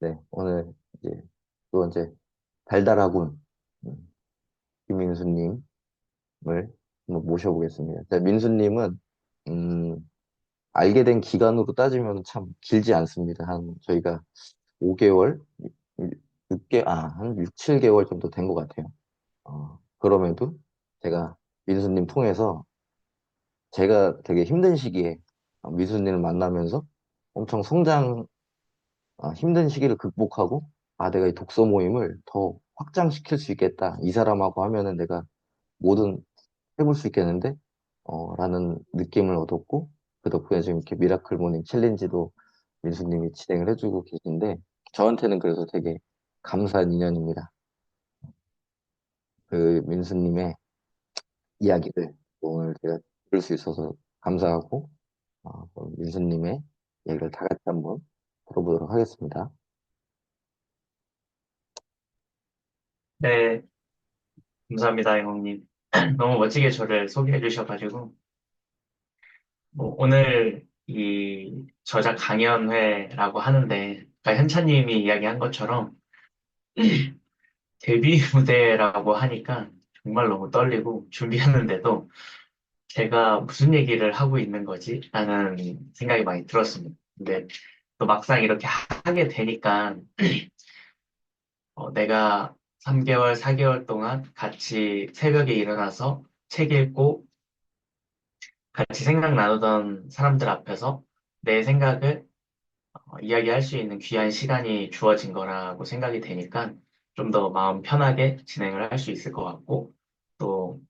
네, 오늘 이제 또 이제 달달하군 김민수님을 한번 모셔보겠습니다. 자, 민수님은 음, 알게 된 기간으로 따지면 참 길지 않습니다. 한 저희가 5개월, 6개, 한 6, 7개월 정도 된 것 같아요. 그럼에도 제가 민수님 통해서 제가 되게 힘든 시기에 민수님을 만나면서 엄청 힘든 시기를 극복하고, 내가 이 독서 모임을 더 확장시킬 수 있겠다. 이 사람하고 하면은 내가 뭐든 해볼 수 있겠는데? 라는 느낌을 얻었고, 그 덕분에 지금 이렇게 미라클 모닝 챌린지도 민수님이 진행을 해주고 계신데, 저한테는 그래서 되게 감사한 인연입니다. 그 민수님의 이야기를 오늘 제가 들을 수 있어서 감사하고, 그럼 민수님의 얘기를 다 같이 한번 들어보도록 하겠습니다. 네, 감사합니다, 형님. 너무 멋지게 저를 소개해 주셔가지고, 뭐, 오늘 이 저작 강연회라고 하는데, 아까 현찬님이 이야기한 것처럼 데뷔 무대라고 하니까 정말 너무 떨리고 준비하는데도 제가 무슨 얘기를 하고 있는 거지? 라는 생각이 많이 들었습니다. 근데 또 막상 이렇게 하게 되니까 내가 3개월, 4개월 동안 같이 새벽에 일어나서 책 읽고 같이 생각 나누던 사람들 앞에서 내 생각을 이야기할 수 있는 귀한 시간이 주어진 거라고 생각이 되니까 좀 더 마음 편하게 진행을 할 수 있을 것 같고 또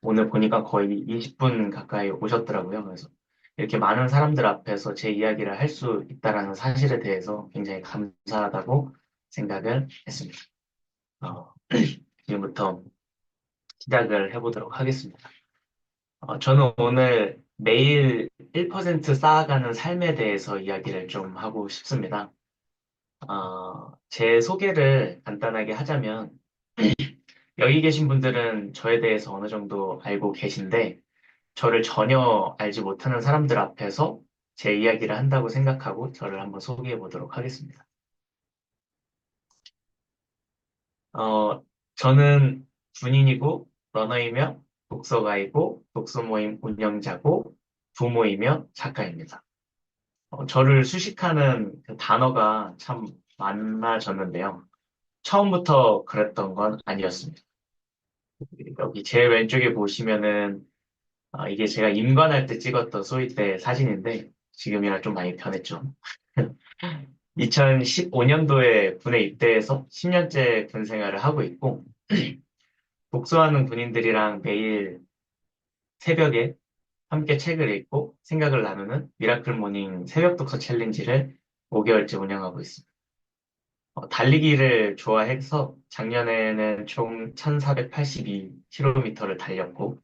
오늘 보니까 거의 20분 가까이 오셨더라고요. 그래서 이렇게 많은 사람들 앞에서 제 이야기를 할 수 있다라는 사실에 대해서 굉장히 감사하다고 생각을 했습니다. 어, 지금부터 시작을 해보도록 하겠습니다. 저는 오늘 매일 1% 쌓아가는 삶에 대해서 이야기를 좀 하고 싶습니다. 제 소개를 간단하게 하자면, 여기 계신 분들은 저에 대해서 어느 정도 알고 계신데, 저를 전혀 알지 못하는 사람들 앞에서 제 이야기를 한다고 생각하고 저를 한번 소개해 보도록 하겠습니다. 어, 저는 군인이고, 러너이며, 독서가이고, 독서 모임 운영자고, 부모이며 작가입니다. 저를 수식하는 그 단어가 참 많아졌는데요. 처음부터 그랬던 건 아니었습니다. 여기 제일 왼쪽에 보시면은 이게 제가 임관할 때 찍었던 소위 때 사진인데 지금이랑 좀 많이 변했죠. 2015년도에 군에 입대해서 10년째 군 생활을 하고 있고 복수하는 군인들이랑 매일 새벽에 함께 책을 읽고 생각을 나누는 미라클 모닝 새벽 독서 챌린지를 5개월째 운영하고 있습니다. 달리기를 좋아해서 작년에는 총 1482km를 달렸고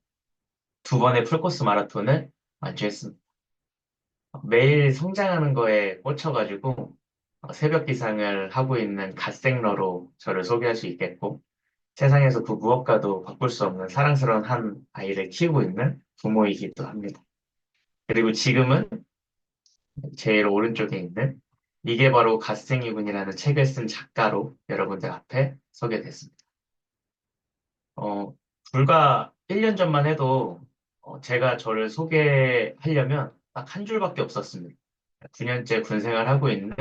두 번의 풀코스 마라톤을 완주했습니다. 매일 성장하는 거에 꽂혀가지고 새벽 기상을 하고 있는 갓생러로 저를 소개할 수 있겠고 세상에서 그 무엇과도 바꿀 수 없는 사랑스러운 한 아이를 키우고 있는 부모이기도 합니다. 그리고 지금은 제일 오른쪽에 있는 이게 바로 갓생이군이라는 책을 쓴 작가로 여러분들 앞에 서게 됐습니다. 어, 불과 1년 전만 해도 제가 저를 소개하려면 딱 한 줄밖에 없었습니다. 9년째 군 생활하고 있는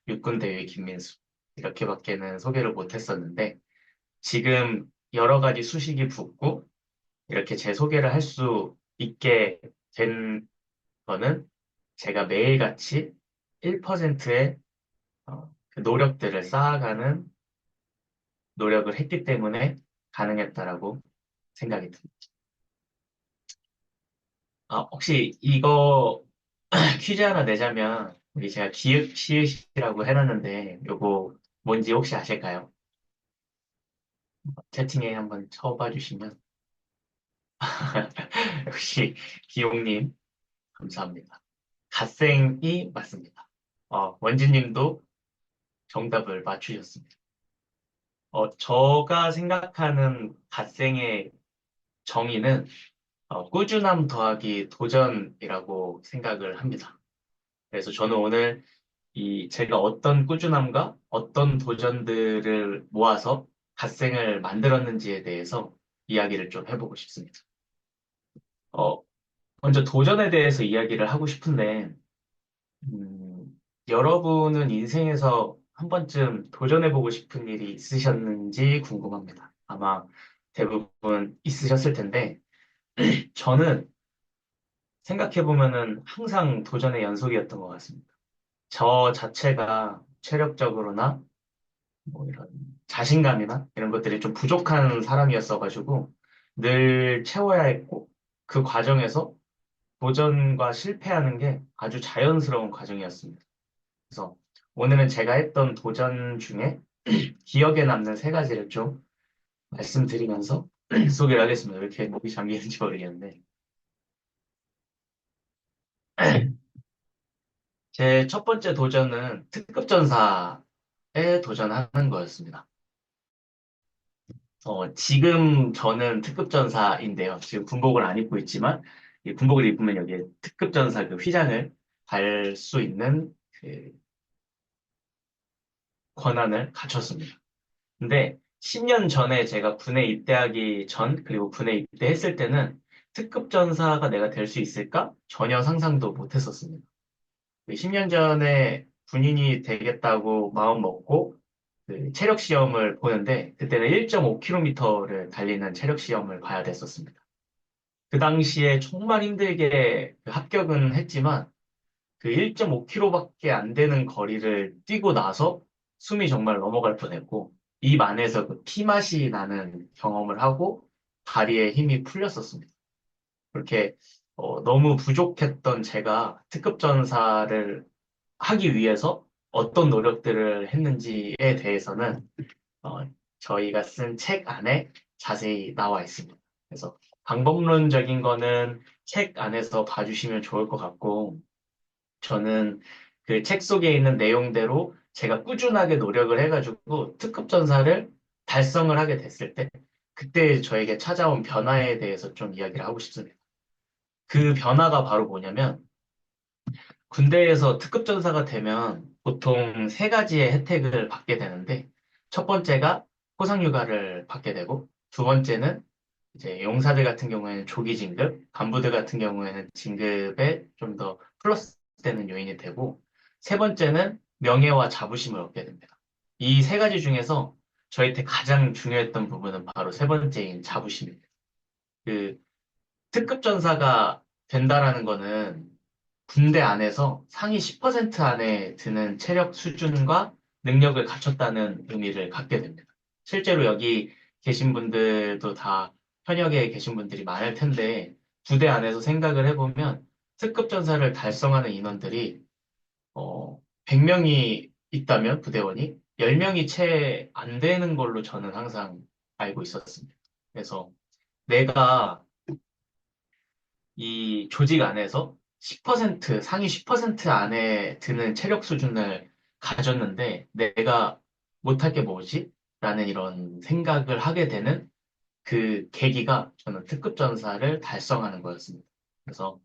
육군대위 김민수. 이렇게밖에는 소개를 못 했었는데 지금 여러 가지 수식이 붙고 이렇게 제 소개를 할 수 있게 된 거는 제가 매일같이 1%의 그 노력들을 쌓아가는 노력을 했기 때문에 가능했다라고 생각이 듭니다. 혹시 이거 퀴즈 하나 내자면 우리 제가 기읍, 시읒이라고 해놨는데 요거 뭔지 혹시 아실까요? 채팅에 한번 쳐봐 주시면 역시 기용님 감사합니다. 갓생이 맞습니다. 원진님도 정답을 맞추셨습니다. 제가 생각하는 갓생의 정의는 꾸준함 더하기 도전이라고 생각을 합니다. 그래서 저는 오늘 제가 어떤 꾸준함과 어떤 도전들을 모아서 갓생을 만들었는지에 대해서 이야기를 좀 해보고 싶습니다. 어, 먼저 도전에 대해서 이야기를 하고 싶은데, 여러분은 인생에서 한 번쯤 도전해보고 싶은 일이 있으셨는지 궁금합니다. 아마 대부분 있으셨을 텐데, 저는 생각해보면은 항상 도전의 연속이었던 것 같습니다. 저 자체가 체력적으로나 뭐 이런 자신감이나 이런 것들이 좀 부족한 사람이었어가지고 늘 채워야 했고 그 과정에서 도전과 실패하는 게 아주 자연스러운 과정이었습니다. 그래서 오늘은 제가 했던 도전 중에 기억에 남는 세 가지를 좀 말씀드리면서 소개를 하겠습니다. 왜 이렇게 목이 잠기는지 모르겠는데. 제 첫 번째 도전은 특급 전사에 도전하는 거였습니다. 지금 저는 특급 전사인데요. 지금 군복을 안 입고 있지만, 이 군복을 입으면 여기에 특급 전사 그 휘장을 달 수 있는 그 권한을 갖췄습니다. 근데 10년 전에 제가 군에 입대하기 전, 그리고 군에 입대했을 때는 특급 전사가 내가 될 수 있을까? 전혀 상상도 못 했었습니다. 10년 전에 군인이 되겠다고 마음 먹고 그 체력 시험을 보는데 그때는 1.5km를 달리는 체력 시험을 봐야 됐었습니다. 그 당시에 정말 힘들게 그 합격은 했지만 그 1.5km밖에 안 되는 거리를 뛰고 나서 숨이 정말 넘어갈 뻔했고 입 안에서 그 피맛이 나는 경험을 하고 다리에 힘이 풀렸었습니다. 그렇게 너무 부족했던 제가 특급 전사를 하기 위해서 어떤 노력들을 했는지에 대해서는 어, 저희가 쓴 책 안에 자세히 나와 있습니다. 그래서 방법론적인 거는 책 안에서 봐주시면 좋을 것 같고, 저는 그 책 속에 있는 내용대로 제가 꾸준하게 노력을 해가지고 특급 전사를 달성을 하게 됐을 때, 그때 저에게 찾아온 변화에 대해서 좀 이야기를 하고 싶습니다. 그 변화가 바로 뭐냐면, 군대에서 특급 전사가 되면 보통 세 가지의 혜택을 받게 되는데, 첫 번째가 포상휴가를 받게 되고, 두 번째는 이제 용사들 같은 경우에는 조기 진급, 간부들 같은 경우에는 진급에 좀 더 플러스 되는 요인이 되고, 세 번째는 명예와 자부심을 얻게 됩니다. 이 세 가지 중에서 저희한테 가장 중요했던 부분은 바로 세 번째인 자부심입니다. 그 특급 전사가 된다라는 거는 군대 안에서 상위 10% 안에 드는 체력 수준과 능력을 갖췄다는 의미를 갖게 됩니다. 실제로 여기 계신 분들도 다 현역에 계신 분들이 많을 텐데 부대 안에서 생각을 해보면 특급 전사를 달성하는 인원들이 100명이 있다면 부대원이 10명이 채 안 되는 걸로 저는 항상 알고 있었습니다. 그래서 내가 이 조직 안에서 10%, 상위 10% 안에 드는 체력 수준을 가졌는데 내가 못할 게 뭐지? 라는 이런 생각을 하게 되는 그 계기가 저는 특급 전사를 달성하는 거였습니다. 그래서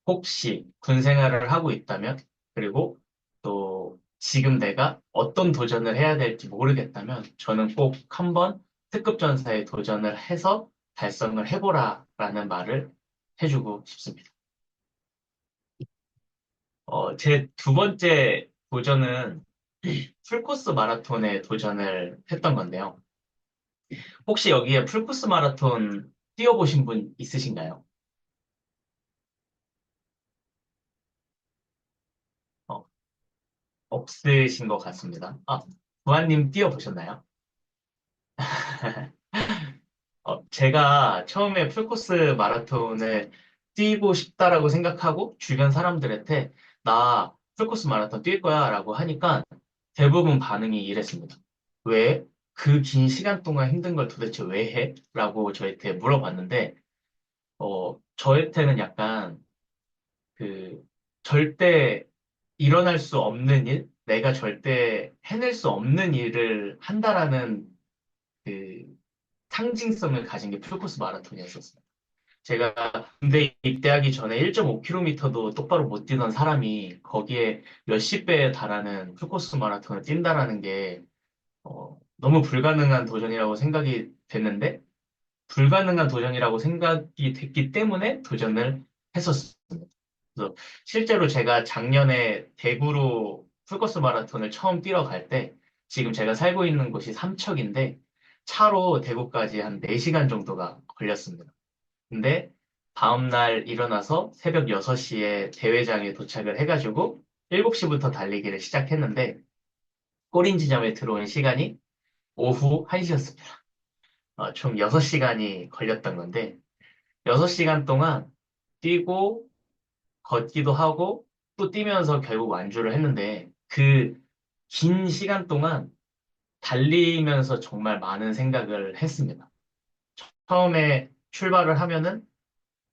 혹시 군 생활을 하고 있다면 그리고 또 지금 내가 어떤 도전을 해야 될지 모르겠다면 저는 꼭 한번 특급 전사에 도전을 해서 달성을 해보라라는 말을 해주고 싶습니다. 제 두 번째 도전은 풀코스 마라톤에 도전을 했던 건데요. 혹시 여기에 풀코스 마라톤 뛰어보신 분 있으신가요? 어, 없으신 것 같습니다. 아, 부안님 뛰어보셨나요? 제가 처음에 풀코스 마라톤을 뛰고 싶다라고 생각하고 주변 사람들한테 나 풀코스 마라톤 뛸 거야 라고 하니까 대부분 반응이 이랬습니다. 왜? 그 긴 시간 동안 힘든 걸 도대체 왜 해? 라고 저한테 물어봤는데, 저한테는 약간 그 절대 일어날 수 없는 일, 내가 절대 해낼 수 없는 일을 한다라는 그 상징성을 가진 게 풀코스 마라톤이었었어요. 제가 군대 입대하기 전에 1.5km도 똑바로 못 뛰던 사람이 거기에 몇십 배에 달하는 풀코스 마라톤을 뛴다라는 게 너무 불가능한 도전이라고 생각이 됐는데 불가능한 도전이라고 생각이 됐기 때문에 도전을 했었습니다. 그래서 실제로 제가 작년에 대구로 풀코스 마라톤을 처음 뛰러 갈 때 지금 제가 살고 있는 곳이 삼척인데 차로 대구까지 한 4시간 정도가 걸렸습니다. 근데 다음날 일어나서 새벽 6시에 대회장에 도착을 해가지고 7시부터 달리기를 시작했는데 꼬린 지점에 들어온 시간이 오후 1시였습니다. 총 6시간이 걸렸던 건데 6시간 동안 뛰고 걷기도 하고 또 뛰면서 결국 완주를 했는데 그 긴 시간 동안 달리면서 정말 많은 생각을 했습니다. 처음에 출발을 하면은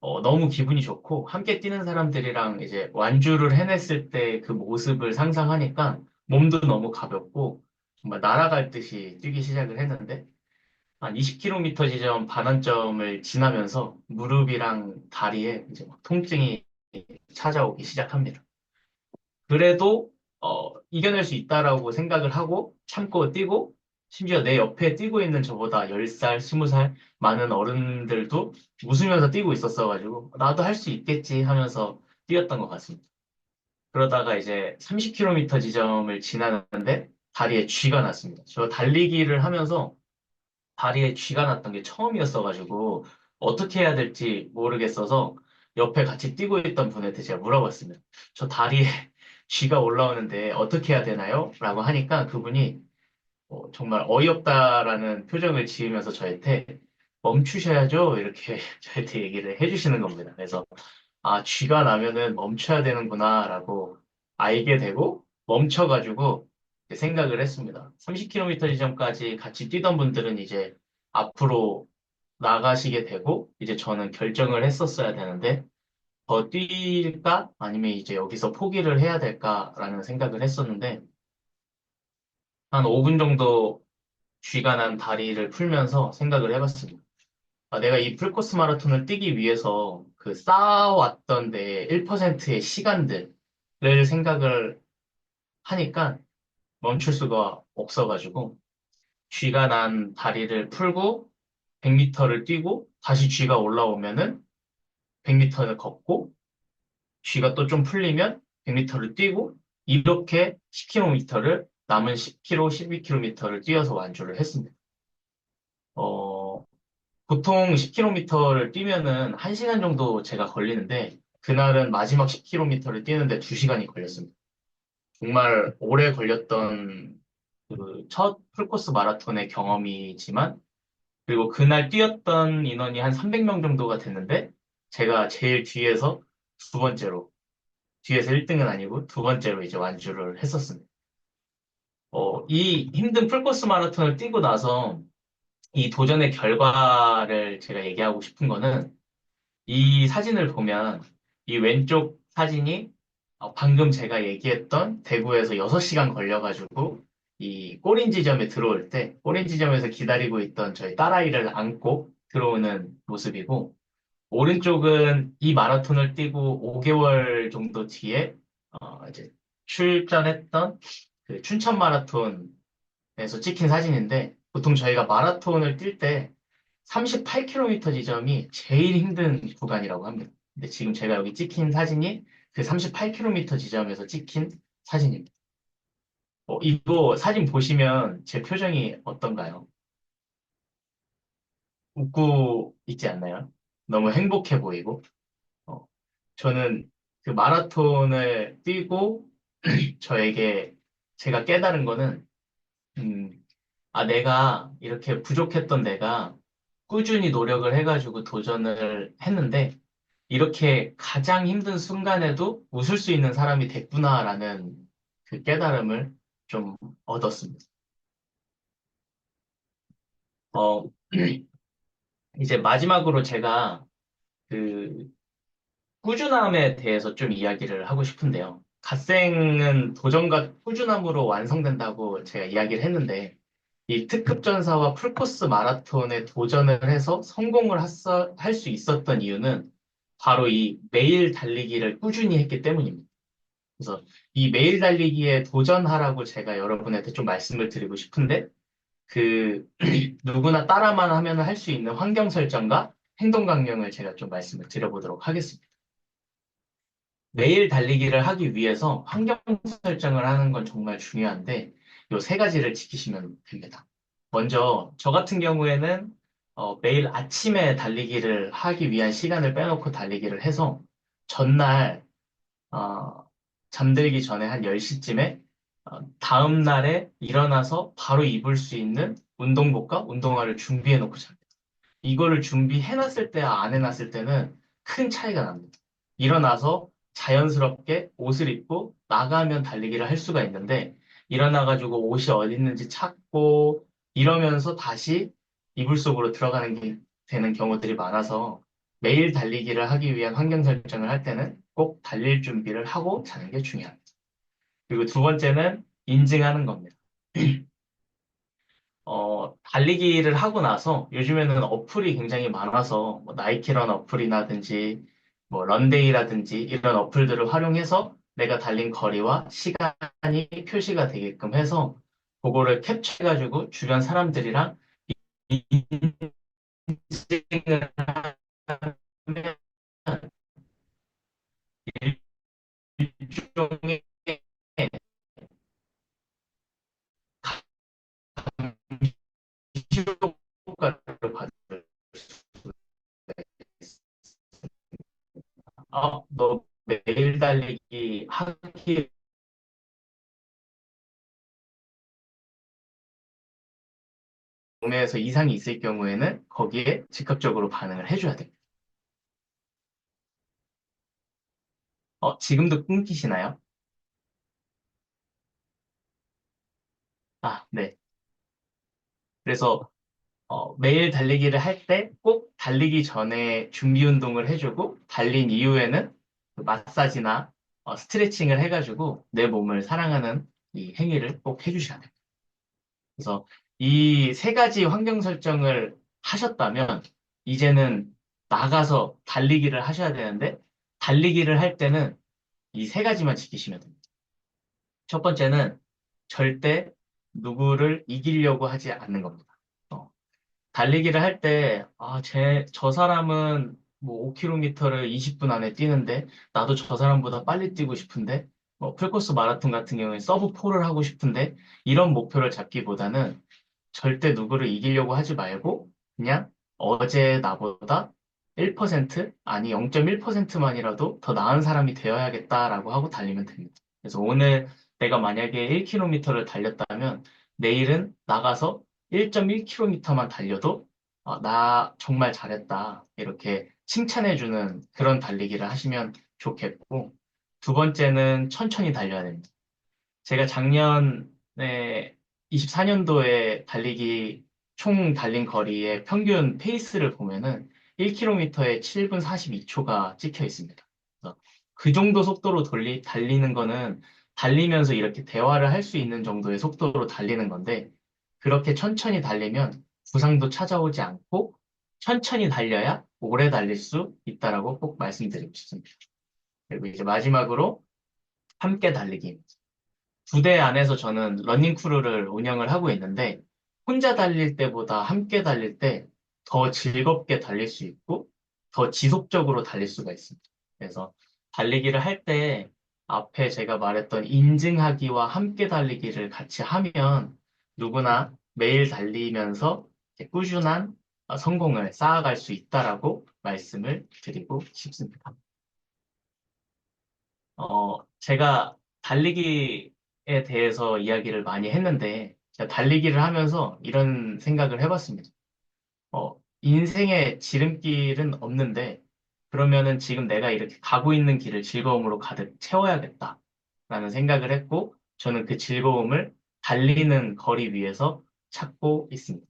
너무 기분이 좋고 함께 뛰는 사람들이랑 이제 완주를 해냈을 때 그 모습을 상상하니까 몸도 너무 가볍고 정말 날아갈 듯이 뛰기 시작을 했는데 한 20km 지점 반환점을 지나면서 무릎이랑 다리에 이제 막 통증이 찾아오기 시작합니다. 그래도 이겨낼 수 있다라고 생각을 하고 참고 뛰고 심지어 내 옆에 뛰고 있는 저보다 10살, 20살 많은 어른들도 웃으면서 뛰고 있었어가지고 나도 할 수 있겠지 하면서 뛰었던 것 같습니다. 그러다가 이제 30km 지점을 지나는데 다리에 쥐가 났습니다. 저 달리기를 하면서 다리에 쥐가 났던 게 처음이었어가지고 어떻게 해야 될지 모르겠어서 옆에 같이 뛰고 있던 분한테 제가 물어봤습니다. 저 다리에 쥐가 올라오는데 어떻게 해야 되나요? 라고 하니까 그분이 정말 어이없다라는 표정을 지으면서 저한테 멈추셔야죠. 이렇게 저한테 얘기를 해주시는 겁니다. 그래서 아, 쥐가 나면은 멈춰야 되는구나라고 알게 되고 멈춰가지고 이제 생각을 했습니다. 30km 지점까지 같이 뛰던 분들은 이제 앞으로 나가시게 되고 이제 저는 결정을 했었어야 되는데 더 뛸까? 아니면 이제 여기서 포기를 해야 될까라는 생각을 했었는데 한 5분 정도 쥐가 난 다리를 풀면서 생각을 해봤습니다. 아, 내가 이 풀코스 마라톤을 뛰기 위해서 그 쌓아왔던 내 1%의 시간들을 생각을 하니까 멈출 수가 없어가지고 쥐가 난 다리를 풀고 100m를 뛰고 다시 쥐가 올라오면은 100m를 걷고 쥐가 또 좀 풀리면 100m를 뛰고 이렇게 10km를 남은 10km, 12km를 뛰어서 완주를 했습니다. 어, 보통 10km를 뛰면은 1시간 정도 제가 걸리는데, 그날은 마지막 10km를 뛰는데 2시간이 걸렸습니다. 정말 오래 걸렸던 그 첫 풀코스 마라톤의 경험이지만, 그리고 그날 뛰었던 인원이 한 300명 정도가 됐는데, 제가 제일 두 번째로, 뒤에서 1등은 아니고 두 번째로 이제 완주를 했었습니다. 이 힘든 풀코스 마라톤을 뛰고 나서 이 도전의 결과를 제가 얘기하고 싶은 거는 이 사진을 보면 이 왼쪽 사진이 방금 제가 얘기했던 대구에서 6시간 걸려가지고 이 꼬린 지점에 들어올 때 꼬린 지점에서 기다리고 있던 저희 딸아이를 안고 들어오는 모습이고 오른쪽은 이 마라톤을 뛰고 5개월 정도 뒤에 이제 출전했던 그 춘천 마라톤에서 찍힌 사진인데 보통 저희가 마라톤을 뛸 때 38km 지점이 제일 힘든 구간이라고 합니다. 근데 지금 제가 여기 찍힌 사진이 그 38km 지점에서 찍힌 사진입니다. 이거 사진 보시면 제 표정이 어떤가요? 웃고 있지 않나요? 너무 행복해 보이고. 어, 저는 그 마라톤을 뛰고 저에게 제가 깨달은 거는, 음, 내가 이렇게 부족했던 내가 꾸준히 노력을 해가지고 도전을 했는데, 이렇게 가장 힘든 순간에도 웃을 수 있는 사람이 됐구나라는 그 깨달음을 좀 얻었습니다. 어, 이제 마지막으로 제가 그 꾸준함에 대해서 좀 이야기를 하고 싶은데요. 갓생은 도전과 꾸준함으로 완성된다고 제가 이야기를 했는데, 이 특급 전사와 풀코스 마라톤에 도전을 해서 성공을 할 수 있었던 이유는 바로 이 매일 달리기를 꾸준히 했기 때문입니다. 그래서 이 매일 달리기에 도전하라고 제가 여러분한테 좀 말씀을 드리고 싶은데, 그 누구나 따라만 하면 할 수 있는 환경 설정과 행동 강령을 제가 좀 말씀을 드려보도록 하겠습니다. 매일 달리기를 하기 위해서 환경 설정을 하는 건 정말 중요한데, 요 세 가지를 지키시면 됩니다. 먼저, 저 같은 경우에는 매일 아침에 달리기를 하기 위한 시간을 빼놓고 달리기를 해서 전날 어, 잠들기 전에 한 10시쯤에 다음 날에 일어나서 바로 입을 수 있는 운동복과 운동화를 준비해 놓고 잡니다. 이거를 준비해 놨을 때와 안 해놨을 때는 큰 차이가 납니다. 일어나서 자연스럽게 옷을 입고 나가면 달리기를 할 수가 있는데, 일어나가지고 옷이 어디 있는지 찾고 이러면서 다시 이불 속으로 들어가는 게 되는 경우들이 많아서, 매일 달리기를 하기 위한 환경 설정을 할 때는 꼭 달릴 준비를 하고 자는 게 중요합니다. 그리고 두 번째는 인증하는 겁니다. 달리기를 하고 나서 요즘에는 어플이 굉장히 많아서 뭐 나이키런 어플이라든지 뭐 런데이라든지 이런 어플들을 활용해서 내가 달린 거리와 시간이 표시가 되게끔 해서 그거를 캡처해가지고 주변 사람들이랑 인증을 하면 일종의 효과를 받을 수 있어요. 너 매일 달리기 하기 몸에서 이상이 있을 경우에는 거기에 즉각적으로 반응을 해줘야 됩니다. 지금도 끊기시나요? 네. 그래서 매일 달리기를 할 때 꼭 달리기 전에 준비 운동을 해주고 달린 이후에는 그 마사지나 스트레칭을 해가지고 내 몸을 사랑하는 이 행위를 꼭 해주셔야 돼요. 그래서 이 세 가지 환경 설정을 하셨다면 이제는 나가서 달리기를 하셔야 되는데, 달리기를 할 때는 이 세 가지만 지키시면 됩니다. 첫 번째는 절대 누구를 이기려고 하지 않는 겁니다. 어, 달리기를 할 때, 저 사람은 뭐 5km를 20분 안에 뛰는데, 나도 저 사람보다 빨리 뛰고 싶은데, 뭐 풀코스 마라톤 같은 경우에 서브 4를 하고 싶은데, 이런 목표를 잡기보다는 절대 누구를 이기려고 하지 말고, 그냥 어제 나보다 1% 아니 0.1%만이라도 더 나은 사람이 되어야겠다라고 하고 달리면 됩니다. 그래서 오늘 내가 만약에 1km를 달렸다면, 내일은 나가서 1.1km만 달려도 나 정말 잘했다. 이렇게 칭찬해주는 그런 달리기를 하시면 좋겠고, 두 번째는 천천히 달려야 됩니다. 제가 작년에 24년도에 달리기 총 달린 거리의 평균 페이스를 보면은 1km에 7분 42초가 찍혀 있습니다. 그래서 그 정도 속도로 달리는 거는 달리면서 이렇게 대화를 할 수 있는 정도의 속도로 달리는 건데, 그렇게 천천히 달리면 부상도 찾아오지 않고 천천히 달려야 오래 달릴 수 있다라고 꼭 말씀드리고 싶습니다. 그리고 이제 마지막으로 함께 달리기. 부대 안에서 저는 러닝 크루를 운영을 하고 있는데, 혼자 달릴 때보다 함께 달릴 때 더 즐겁게 달릴 수 있고 더 지속적으로 달릴 수가 있습니다. 그래서 달리기를 할 때 앞에 제가 말했던 인증하기와 함께 달리기를 같이 하면 누구나 매일 달리면서 이렇게 꾸준한 성공을 쌓아갈 수 있다라고 말씀을 드리고 싶습니다. 제가 달리기에 대해서 이야기를 많이 했는데, 제가 달리기를 하면서 이런 생각을 해봤습니다. 인생의 지름길은 없는데, 그러면은 지금 내가 이렇게 가고 있는 길을 즐거움으로 가득 채워야겠다라는 생각을 했고, 저는 그 즐거움을 달리는 거리 위에서 찾고 있습니다.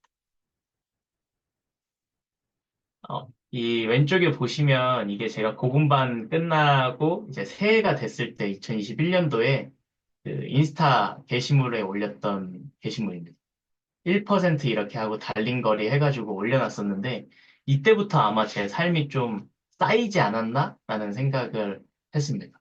이 왼쪽에 보시면 이게 제가 고군반 끝나고 이제 새해가 됐을 때 2021년도에 그 인스타 게시물에 올렸던 게시물입니다. 1% 이렇게 하고 달린 거리 해가지고 올려놨었는데, 이때부터 아마 제 삶이 좀 쌓이지 않았나? 라는 생각을 했습니다.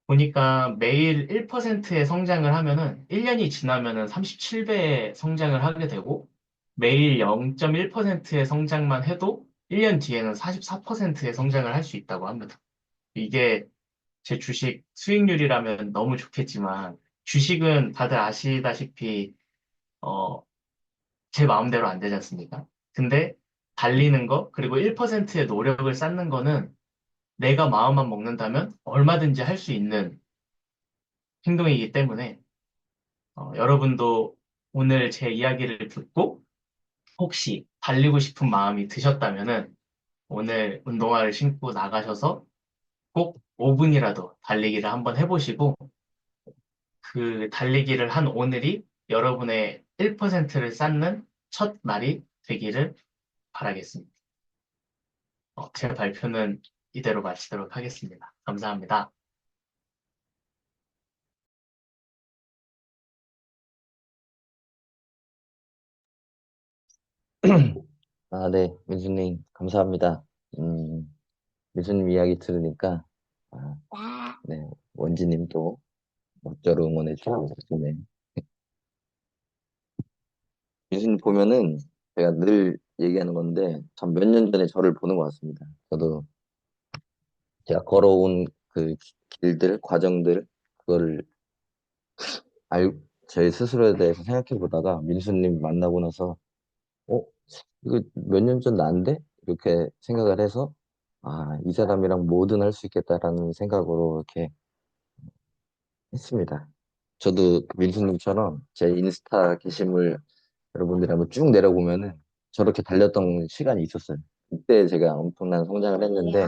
보니까 매일 1%의 성장을 하면은 1년이 지나면은 37배의 성장을 하게 되고 매일 0.1%의 성장만 해도 1년 뒤에는 44%의 성장을 할 수 있다고 합니다. 이게 제 주식 수익률이라면 너무 좋겠지만 주식은 다들 아시다시피 어, 제 마음대로 안 되지 않습니까? 근데 달리는 거 그리고 1%의 노력을 쌓는 거는 내가 마음만 먹는다면 얼마든지 할 수 있는 행동이기 때문에 여러분도 오늘 제 이야기를 듣고 혹시 달리고 싶은 마음이 드셨다면은 오늘 운동화를 신고 나가셔서 꼭 5분이라도 달리기를 한번 해보시고 그 달리기를 한 오늘이 여러분의 1%를 쌓는 첫 날이 되기를 바라겠습니다. 제 발표는 이대로 마치도록 하겠습니다. 감사합니다. 아, 네, 민수님, 감사합니다. 음, 민수님 이야기 들으니까, 아, 네, 원지님도 멋져로 응원해 주고, 네. 민수님 보면은, 제가 늘 얘기하는 건데, 전 몇 년 전에 저를 보는 것 같습니다. 저도 제가 걸어온 그 길들, 과정들, 그거를 알, 제 스스로에 대해서 생각해 보다가, 민수님 만나고 나서, 어? 이거 몇 년 전 난데? 이렇게 생각을 해서, 아, 이 사람이랑 뭐든 할 수 있겠다라는 생각으로 이렇게 했습니다. 저도 민수님처럼 제 인스타 게시물 여러분들이 한번 쭉 내려보면은 저렇게 달렸던 시간이 있었어요. 그때 제가 엄청난 성장을 했는데,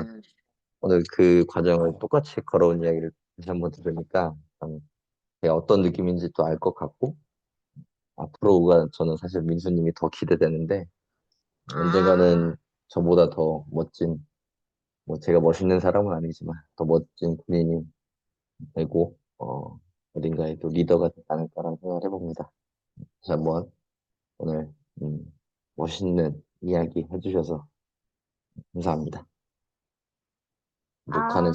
오늘 그 과정을 똑같이 걸어온 이야기를 다시 한번 들으니까 참 제가 어떤 느낌인지 또 알 것 같고, 앞으로가 저는 사실 민수님이 더 기대되는데, 언젠가는 저보다 더 멋진, 뭐 제가 멋있는 사람은 아니지만 더 멋진 군인이 되고 어딘가에 또 리더가 되지 않을까라는 생각을 해봅니다. 다시 한번 오늘 멋있는 이야기 해주셔서 감사합니다. 녹화는